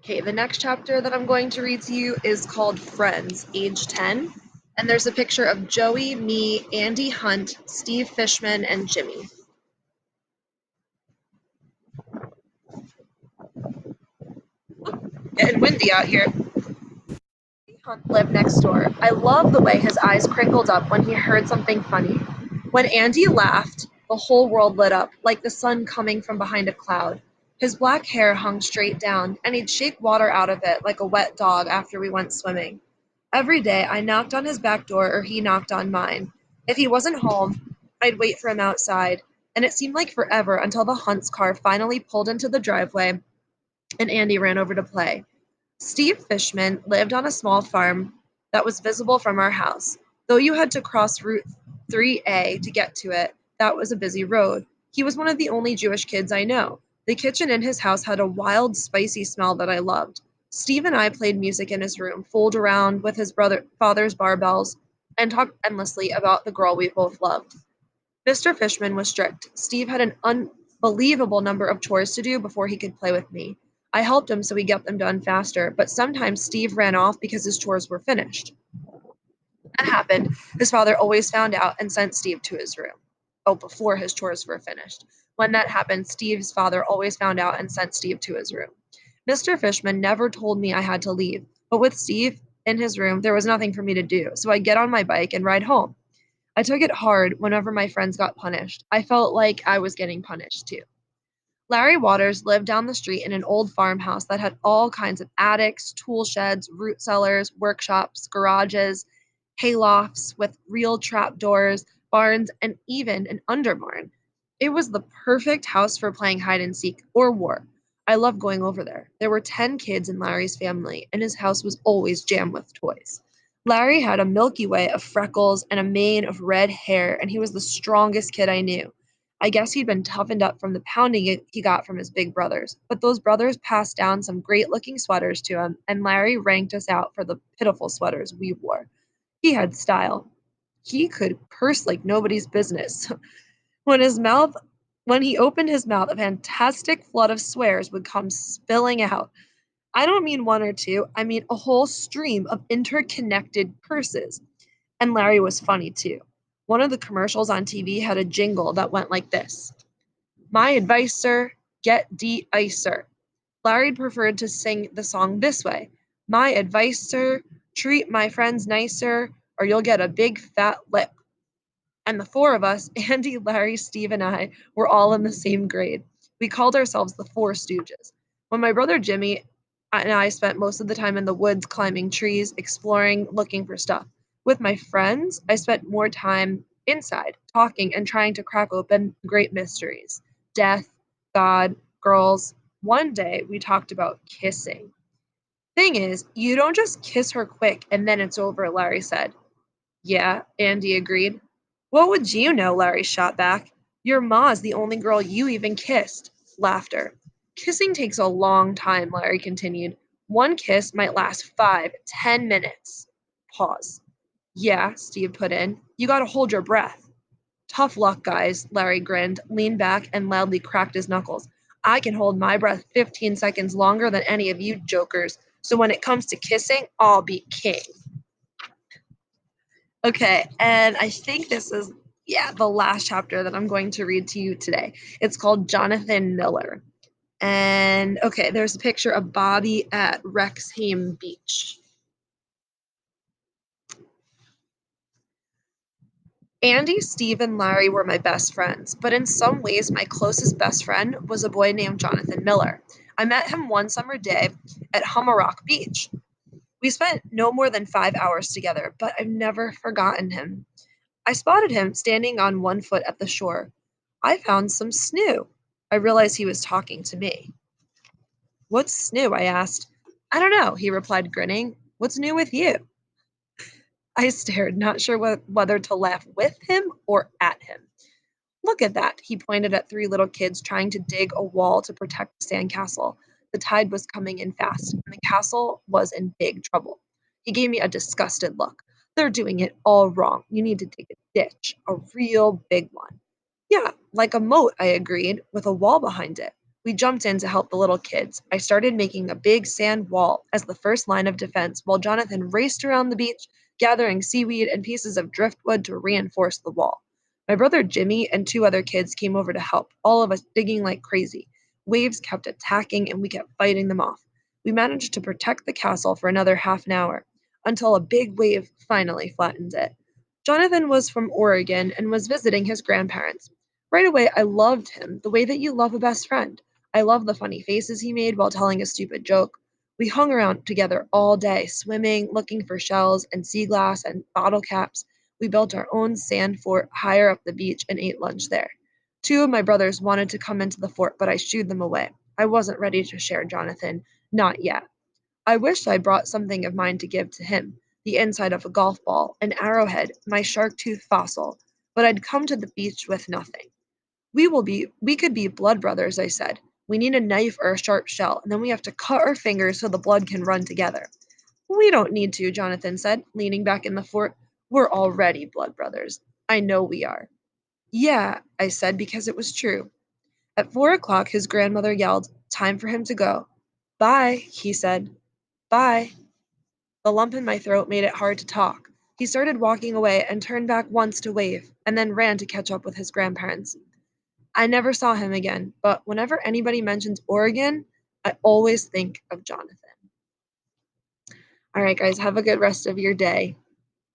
Okay, the next chapter that I'm going to read to you is called Friends, age 10. And there's a picture of Joey, me, Andy Hunt, Steve Fishman, and Jimmy. Getting windy out here. Hunt lived next door. I loved the way his eyes crinkled up when he heard something funny. When Andy laughed, the whole world lit up, like the sun coming from behind a cloud. His black hair hung straight down, and he'd shake water out of it like a wet dog after we went swimming. Every day I knocked on his back door or he knocked on mine. If he wasn't home, I'd wait for him outside, and it seemed like forever until the Hunt's car finally pulled into the driveway and Andy ran over to play. Steve Fishman lived on a small farm that was visible from our house. Though you had to cross Route 3A to get to it, that was a busy road. He was one of the only Jewish kids I know. The kitchen in his house had a wild, spicy smell that I loved. Steve and I played music in his room, fooled around with his father's barbells, and talked endlessly about the girl we both loved. Mr. Fishman was strict. Steve had an unbelievable number of chores to do before he could play with me. I helped him so he'd get them done faster, but sometimes Steve ran off because his chores were finished. When that happened, his father always found out and sent Steve to his room. Oh, before his chores were finished. When that happened, Steve's father always found out and sent Steve to his room. Mr. Fishman never told me I had to leave, but with Steve in his room, there was nothing for me to do, so I'd get on my bike and ride home. I took it hard whenever my friends got punished. I felt like I was getting punished too. Larry Waters lived down the street in an old farmhouse that had all kinds of attics, tool sheds, root cellars, workshops, garages, haylofts with real trap doors, barns, and even an underbarn. It was the perfect house for playing hide and seek or war. I loved going over there. There were 10 kids in Larry's family, and his house was always jammed with toys. Larry had a Milky Way of freckles and a mane of red hair, and he was the strongest kid I knew. I guess he'd been toughened up from the pounding he got from his big brothers, but those brothers passed down some great looking sweaters to him, and Larry ranked us out for the pitiful sweaters we wore. He had style. He could curse like nobody's business. When his mouth when he opened his mouth, a fantastic flood of swears would come spilling out. I don't mean one or two, I mean a whole stream of interconnected curses. And Larry was funny too. One of the commercials on TV had a jingle that went like this: My advice, sir, get de-icer. Larry preferred to sing the song this way: My advice, sir, treat my friends nicer, or you'll get a big fat lip. And the four of us, Andy, Larry, Steve, and I, were all in the same grade. We called ourselves the Four Stooges. When my brother Jimmy and I spent most of the time in the woods climbing trees, exploring, looking for stuff. With my friends, I spent more time inside, talking and trying to crack open great mysteries: death, God, girls. One day we talked about kissing. Thing is, you don't just kiss her quick and then it's over, Larry said. Yeah, Andy agreed. What would you know? Larry shot back. Your ma's the only girl you even kissed. Laughter. Kissing takes a long time, Larry continued. One kiss might last 5, 10 minutes. Pause. Yeah, Steve put in. You gotta hold your breath. Tough luck, guys, Larry grinned, leaned back, and loudly cracked his knuckles. I can hold my breath 15 seconds longer than any of you jokers, so when it comes to kissing, I'll be king. Okay, and I think this is, yeah, the last chapter that I'm going to read to you today. It's called Jonathan Miller. And okay, there's a picture of Bobby at Wrexham Beach. Andy, Steve, and Larry were my best friends, but in some ways, my closest best friend was a boy named Jonathan Miller. I met him one summer day at Hummerock Beach. We spent no more than 5 hours together, but I've never forgotten him. I spotted him standing on one foot at the shore. I found some snoo. I realized he was talking to me. What's snoo? I asked. I don't know, he replied, grinning. What's new with you? I stared, not sure whether to laugh with him or at him. Look at that, he pointed at three little kids trying to dig a wall to protect the sandcastle. The tide was coming in fast, and the castle was in big trouble. He gave me a disgusted look. They're doing it all wrong. You need to dig a ditch, a real big one. Yeah, like a moat, I agreed, with a wall behind it. We jumped in to help the little kids. I started making a big sand wall as the first line of defense while Jonathan raced around the beach, gathering seaweed and pieces of driftwood to reinforce the wall. My brother Jimmy and two other kids came over to help, all of us digging like crazy. Waves kept attacking and we kept fighting them off. We managed to protect the castle for another half an hour until a big wave finally flattened it. Jonathan was from Oregon and was visiting his grandparents. Right away, I loved him the way that you love a best friend. I loved the funny faces he made while telling a stupid joke. We hung around together all day, swimming, looking for shells and sea glass and bottle caps. We built our own sand fort higher up the beach and ate lunch there. Two of my brothers wanted to come into the fort, but I shooed them away. I wasn't ready to share Jonathan, not yet. I wished I'd brought something of mine to give to him, the inside of a golf ball, an arrowhead, my shark tooth fossil, but I'd come to the beach with nothing. We could be blood brothers, I said. We need a knife or a sharp shell, and then we have to cut our fingers so the blood can run together. We don't need to, Jonathan said, leaning back in the fort. We're already blood brothers. I know we are. Yeah, I said because it was true. At 4 o'clock, his grandmother yelled, "Time for him to go." Bye, he said. Bye. The lump in my throat made it hard to talk. He started walking away and turned back once to wave, and then ran to catch up with his grandparents. I never saw him again, but whenever anybody mentions Oregon, I always think of Jonathan. All right, guys, have a good rest of your day.